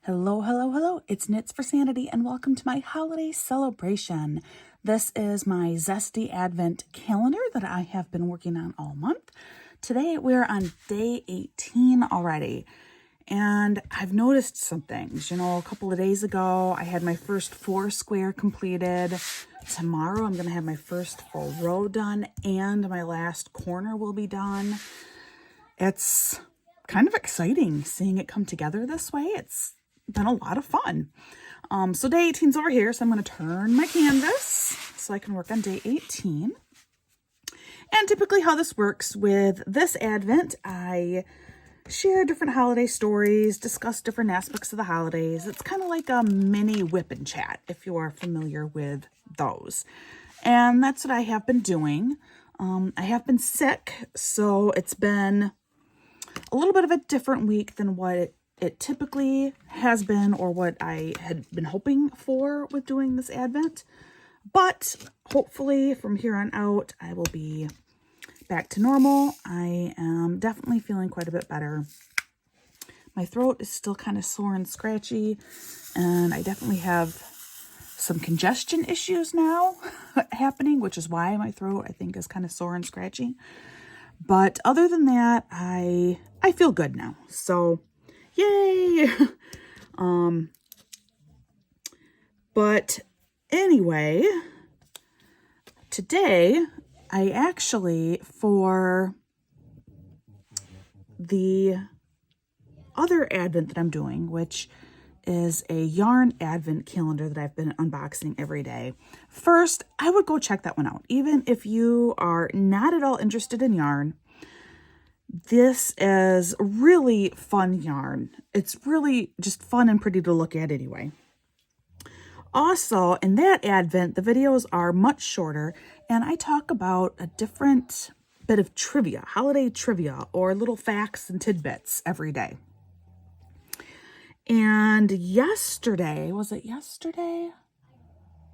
Hello, hello, hello. It's Knits for Sanity and welcome to my holiday celebration. This is my Zesty Advent calendar that I have been working on all month. Today we're on day 18 already. And I've noticed some things. You know, a couple of days ago, I had my first 4 square completed. Tomorrow, I'm going to have my first full row done and my last corner will be done. It's kind of exciting seeing it come together this way. It's been a lot of fun. So day 18's over here, so I'm going to turn my canvas so I can work on day 18. And typically how this works with this Advent, I share different holiday stories, discuss different aspects of the holidays. It's kind of like a mini whip and chat, if you are familiar with those. And that's what I have been doing. I have been sick, so it's been a little bit of a different week than what it typically has been or what I had been hoping for with doing this Advent. But hopefully from here on out, I will be back to normal. I am definitely feeling quite a bit better. My throat is still kind of sore and scratchy, and I definitely have some congestion issues now happening, which is why my throat, I think, is kind of sore and scratchy. But other than that, I feel good now. So, yay! But anyway, today I actually, for the other Advent that I'm doing, which is a yarn Advent calendar that I've been unboxing every day. First, I would go check that one out. Even if you are not at all interested in yarn, this is really fun yarn. It's really just fun and pretty to look at anyway. Also, in that Advent, the videos are much shorter, and I talk about a different bit of trivia, holiday trivia, or little facts and tidbits every day. And yesterday, was it yesterday?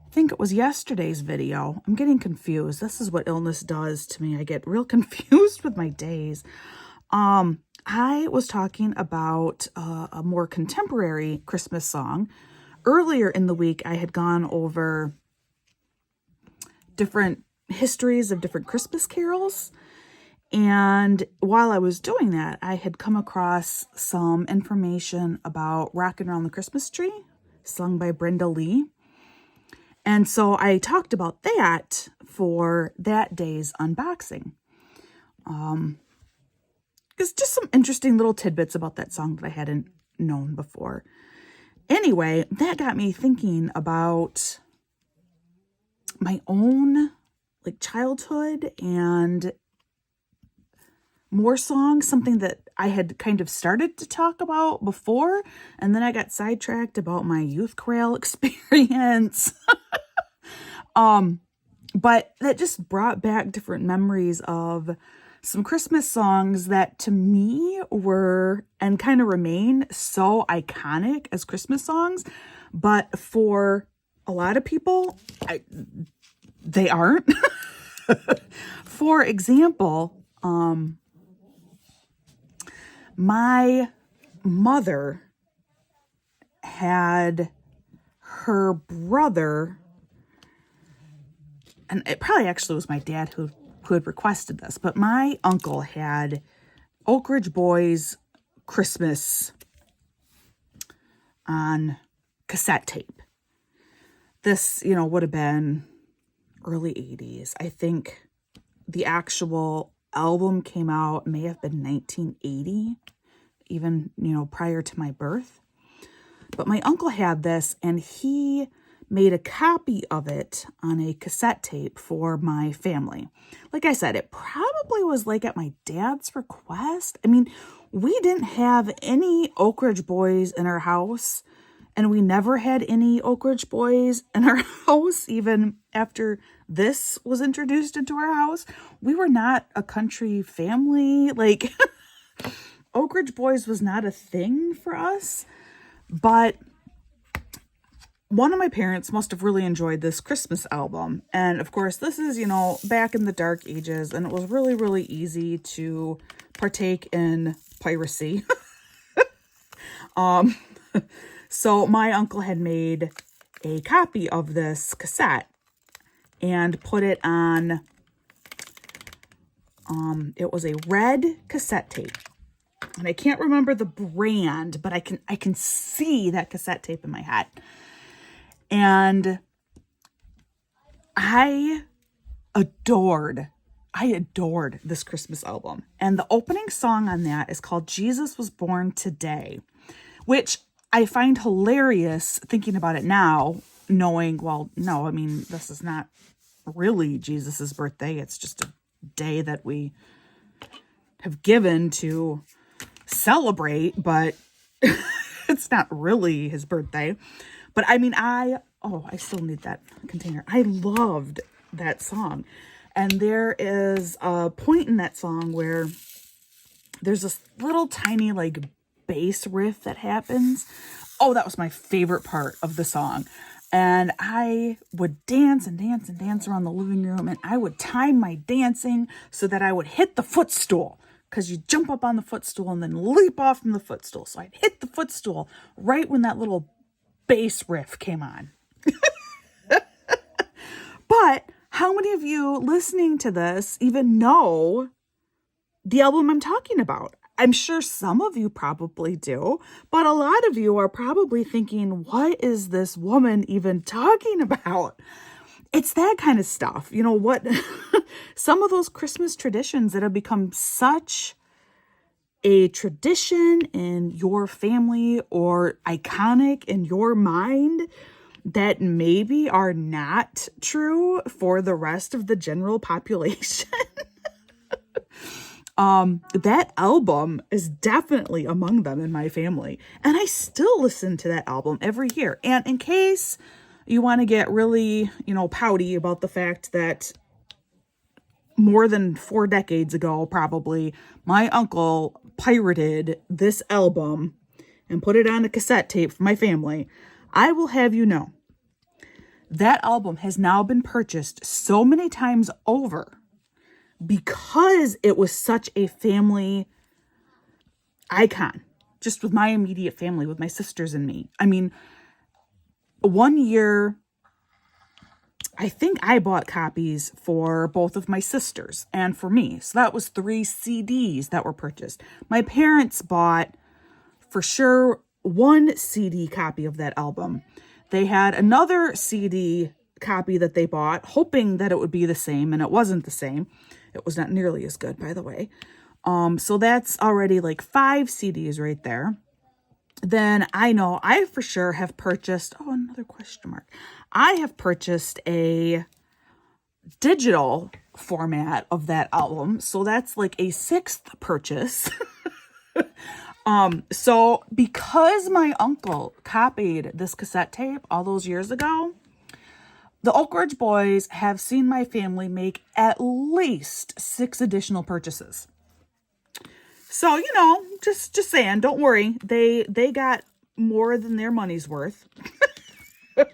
I think it was yesterday's video. I'm getting confused. This is what illness does to me. I get real confused with my days. I was talking about a more contemporary Christmas song. Earlier in the week, I had gone over different histories of different Christmas carols. And while I was doing that, I had come across some information about Rockin' Around the Christmas Tree, sung by Brenda Lee. And so I talked about that for that day's unboxing. It's just some interesting little tidbits about that song that I hadn't known before. Anyway, that got me thinking about my own childhood and more songs, something that I had kind of started to talk about before, and then I got sidetracked about my youth chorale experience. But that just brought back different memories of some Christmas songs that to me were and kind of remain so iconic as Christmas songs, but for a lot of people, they aren't. For example, my mother had her brother, and it probably actually was my dad who had requested this, but my uncle had Oak Ridge Boys Christmas on cassette tape. This, would have been early 80s. I think the actual album came out, may have been 1980, even, prior to my birth. But my uncle had this, and he made a copy of it on a cassette tape for my family. Like I said, it probably was at my dad's request. I mean, we didn't have any Oak Ridge Boys in our house, and we never had any Oak Ridge Boys in our house, even after this was introduced into our house. We were not a country family. Oak Ridge Boys was not a thing for us. But one of my parents must have really enjoyed this Christmas album. And of course, this is, back in the dark ages, and it was really, really easy to partake in piracy. So my uncle had made a copy of this cassette and put it on, it was a red cassette tape. And I can't remember the brand, but I can see that cassette tape in my head. And I adored this Christmas album. And the opening song on that is called Jesus Was Born Today, which I find hilarious thinking about it now, knowing, well, no, I mean, this is not really Jesus's birthday. It's just a day that we have given to celebrate, but it's not really his birthday. But I mean, I still need that container. I loved that song. And there is a point in that song where there's this little tiny like bass riff that happens. Oh, that was my favorite part of the song. And I would dance and dance and dance around the living room, and I would time my dancing so that I would hit the footstool, because you jump up on the footstool and then leap off from the footstool. So I'd hit the footstool right when that little bass riff came on. But how many of you listening to this even know the album I'm talking about? I'm sure some of you probably do, but a lot of you are probably thinking, what is this woman even talking about? It's that kind of stuff. You know what? Some of those Christmas traditions that have become such a tradition in your family or iconic in your mind that maybe are not true for the rest of the general population. That album is definitely among them in my family. And I still listen to that album every year. And in case you want to get really, pouty about the fact that more than 4 decades ago, probably, my uncle pirated this album and put it on a cassette tape for my family, I will have you know, that album has now been purchased so many times over because it was such a family icon, just with my immediate family, with my sisters and me. I mean, one year, I think I bought copies for both of my sisters and for me. So that was 3 CDs that were purchased. My parents bought, for sure, 1 CD copy of that album. They had another CD copy that they bought, hoping that it would be the same, and it wasn't the same. It was not nearly as good, by the way. So that's already like 5 CDs right there. Then I know I for sure have purchased, another question mark. I have purchased a digital format of that album. So that's like a 6th purchase. So because my uncle copied this cassette tape all those years ago, the Oak Ridge Boys have seen my family make at least 6 additional purchases. So, just saying, don't worry. They got more than their money's worth. But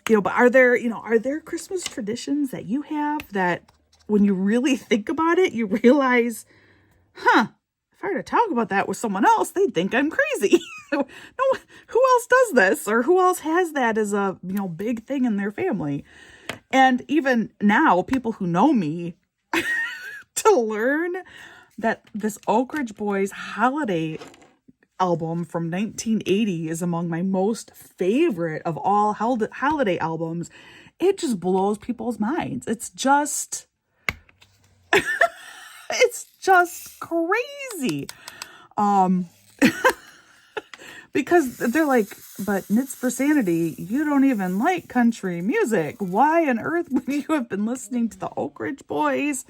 are there Christmas traditions that you have that when you really think about it, you realize, if I were to talk about that with someone else, they'd think I'm crazy. No, who else does this, or who else has that as a, big thing in their family? And even now, people who know me, to learn that this Oak Ridge Boys holiday album from 1980 is among my most favorite of all holiday albums, it just blows people's minds. It's just crazy. Because they're like, but Knits for Sanity, you don't even like country music. Why on earth would you have been listening to the Oak Ridge Boys?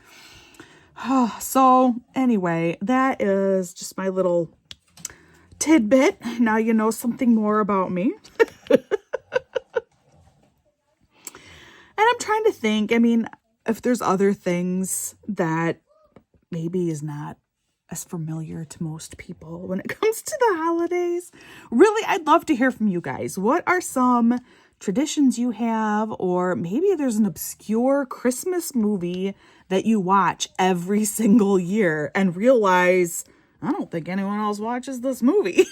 So anyway, that is just my little tidbit. Now you know something more about me. And I'm trying to think, if there's other things that maybe is not as familiar to most people when it comes to the holidays. Really, I'd love to hear from you guys. What are some traditions you have, or maybe there's an obscure Christmas movie that you watch every single year and realize, I don't think anyone else watches this movie.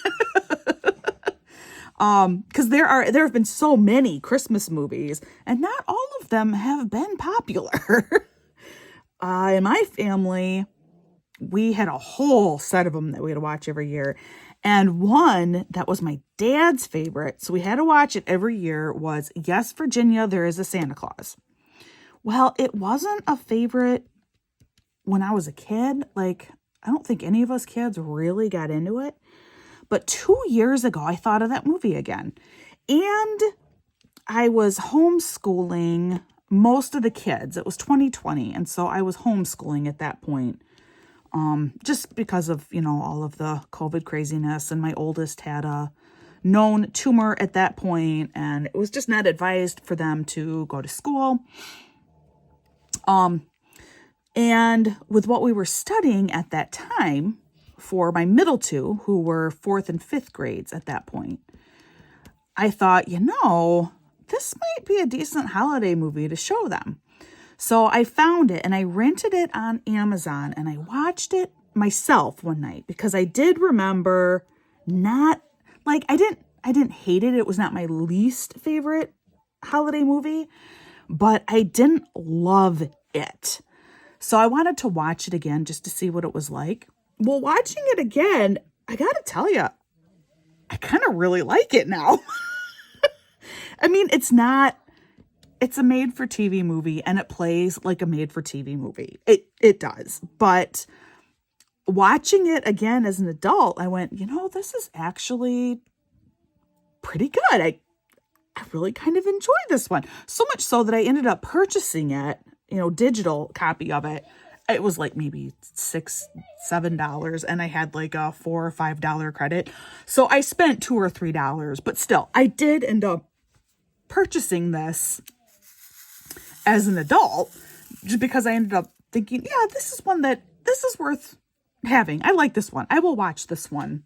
Because there have been so many Christmas movies, and not all of them have been popular. In my family, we had a whole set of them that we had to watch every year. And one that was my dad's favorite, so we had to watch it every year, was Yes, Virginia, There is a Santa Claus. Well, it wasn't a favorite when I was a kid. Like, I don't think any of us kids really got into it. But 2 years ago, I thought of that movie again. And I was homeschooling most of the kids. It was 2020. And so I was homeschooling at that point. Just because of, all of the COVID craziness. And my oldest had a known tumor at that point. And it was just not advised for them to go to school. And with what we were studying at that time, for my middle two, who were 4th and 5th grades at that point, I thought, this might be a decent holiday movie to show them. So I found it and I rented it on Amazon and I watched it myself one night because I did remember I didn't hate it. It was not my least favorite holiday movie, but I didn't love it. So I wanted to watch it again just to see what it was like. Well, watching it again, I gotta tell you, I kind of really like it now. I mean, it's a made-for-TV movie, and it plays like a made-for-TV movie. It does. But watching it again as an adult, I went, this is actually pretty good. I really kind of enjoyed this one. So much so that I ended up purchasing it, digital copy of it. It was like maybe $6, $7, and I had like a $4 or $5 credit. So I spent $2 or $3, but still, I did end up purchasing this as an adult, just because I ended up thinking, this is worth having. I like this one. I will watch this one,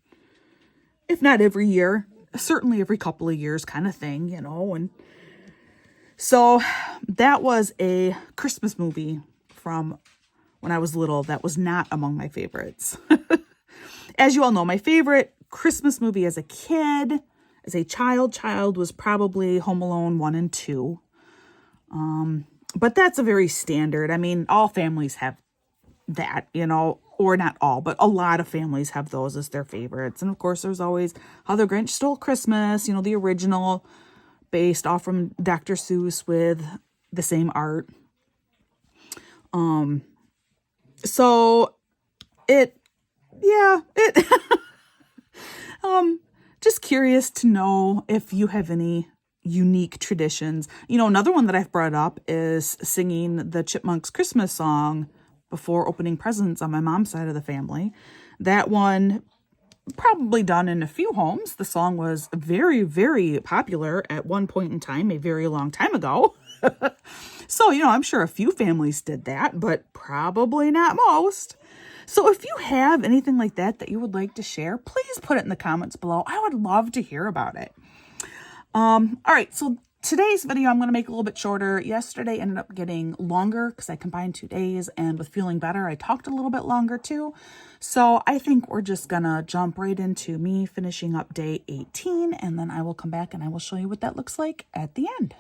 if not every year, certainly every couple of years kind of thing, and so that was a Christmas movie from when I was little that was not among my favorites. As you all know, my favorite Christmas movie as a kid, as a child was probably Home Alone 1 and 2. But that's a very standard. I mean, all families have that, or not all, but a lot of families have those as their favorites. And of course, there's always How the Grinch Stole Christmas, the original, based off from Dr. Seuss with the same art. So just curious to know if you have any unique traditions. Another one that I've brought up is singing the Chipmunks Christmas song before opening presents on my mom's side of the family. That one probably done in a few homes. The song was very, very popular at one point in time, a very long time ago. So, I'm sure a few families did that, but probably not most. So if you have anything like that you would like to share, please put it in the comments below. I would love to hear about it. All right, so today's video I'm going to make a little bit shorter. Yesterday ended up getting longer because I combined 2 days, and with feeling better, I talked a little bit longer too. So I think we're just going to jump right into me finishing up day 18, and then I will come back and I will show you what that looks like at the end.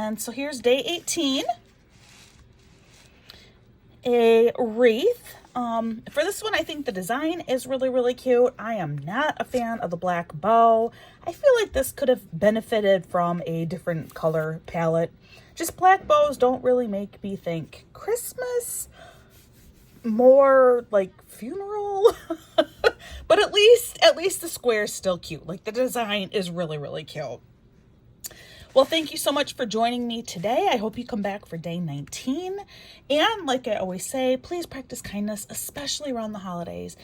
And so here's day 18. A wreath. For this one, I think the design is really, really cute. I am not a fan of the black bow. I feel like this could have benefited from a different color palette. Just black bows don't really make me think Christmas, more like funeral. But at least the square is still cute. Like, the design is really, really cute. Well, thank you so much for joining me today. I hope you come back for day 19. And like I always say, please practice kindness, especially around the holidays.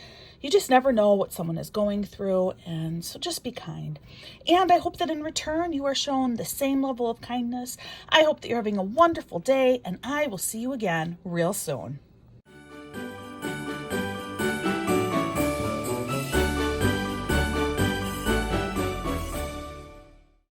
You just never know what someone is going through, and so just be kind. And I hope that in return, you are shown the same level of kindness. I hope that you're having a wonderful day, and I will see you again real soon.